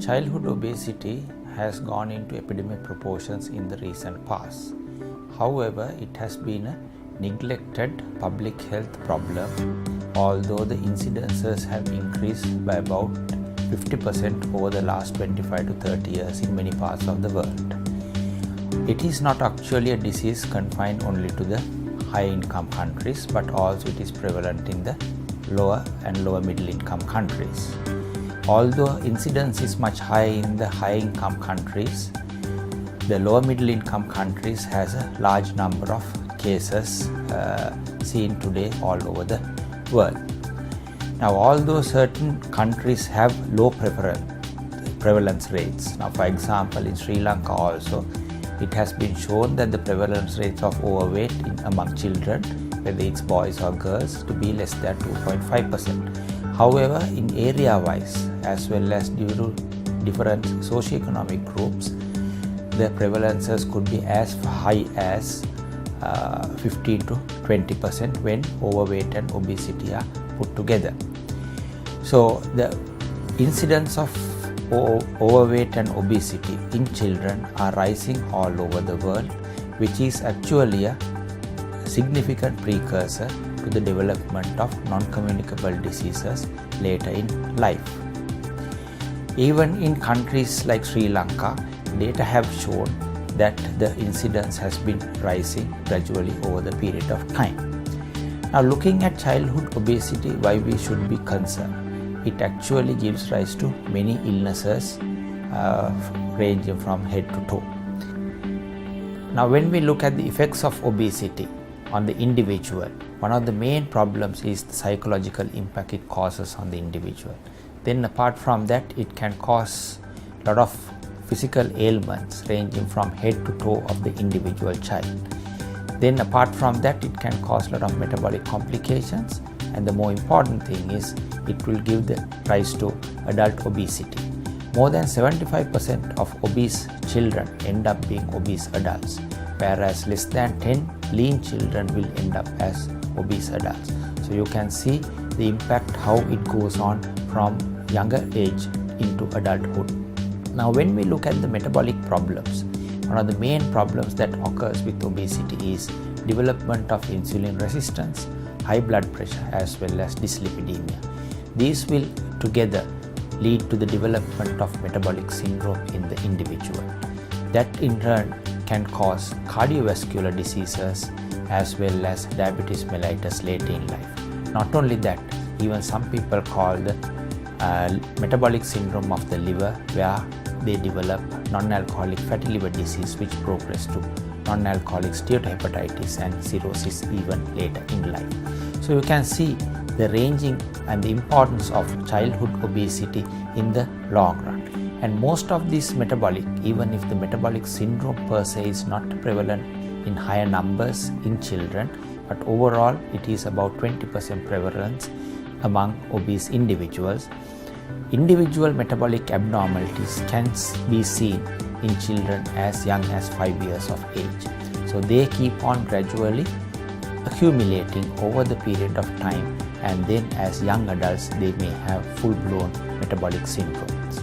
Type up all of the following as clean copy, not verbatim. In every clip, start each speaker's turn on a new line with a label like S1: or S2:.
S1: Childhood obesity has gone into epidemic proportions in the recent past. However, it has been a neglected public health problem, although the incidences have increased by about 50% over the last 25 to 30 years in many parts of the world. It is not actually a disease confined only to the high-income countries, but also it is prevalent in the lower and lower middle-income countries. Although incidence is much higher in the high-income countries, the lower middle-income countries has a large number of cases seen today all over the world. Now, although certain countries have low prevalence rates, now for example in Sri Lanka also, it has been shown that the prevalence rates of overweight among children, whether it's boys or girls, to be less than 2.5%. However, in area-wise, as well as due to different socioeconomic groups, the prevalences could be as high as 15 to 20% when overweight and obesity are put together. So, the incidence of overweight and obesity in children are rising all over the world, which is actually a significant precursor to the development of non-communicable diseases later in life. Even in countries like Sri Lanka, data have shown that the incidence has been rising gradually over the period of time. Now, looking at childhood obesity, why we should be concerned? It actually gives rise to many illnesses ranging from head to toe. Now, when we look at the effects of obesity on the individual, one of the main problems is the psychological impact it causes on the individual. Then apart from that, it can cause a lot of physical ailments ranging from head to toe of the individual child. Then apart from that, it can cause a lot of metabolic complications, and the more important thing is it will give the rise to adult obesity. More than 75% of obese children end up being obese adults, whereas less than 10 lean children will end up as obese adults. So you can see the impact how it goes on from younger age into adulthood. Now, when we look at the metabolic problems, one of the main problems that occurs with obesity is development of insulin resistance, high blood pressure, as well as dyslipidemia. These will together lead to the development of metabolic syndrome in the individual. That in turn can cause cardiovascular diseases as well as diabetes mellitus later in life. Not only that, even some people call the metabolic syndrome of the liver, where they develop non-alcoholic fatty liver disease, which progress to non-alcoholic steatohepatitis and cirrhosis even later in life. So you can see the ranging and the importance of childhood obesity in the long run. And most of these metabolic, even if the metabolic syndrome per se is not prevalent in higher numbers in children, but overall it is about 20% prevalence among obese individuals. Individual metabolic abnormalities can be seen in children as young as 5 years of age. So they keep on gradually accumulating over the period of time, and then as young adults they may have full-blown metabolic syndromes.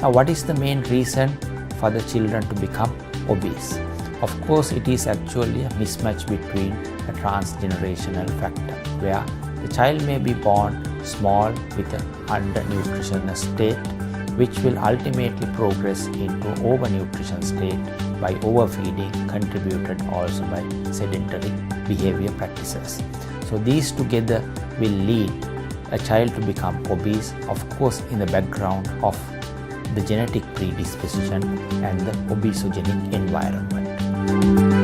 S1: Now, what is the main reason for the children to become obese? Of course, it is actually a mismatch between a transgenerational factor, where the child may be born small with an undernutrition state, which will ultimately progress into overnutrition state by overfeeding, contributed also by sedentary behavior practices. So these together will lead a child to become obese, of course in the background of the genetic predisposition and the obesogenic environment.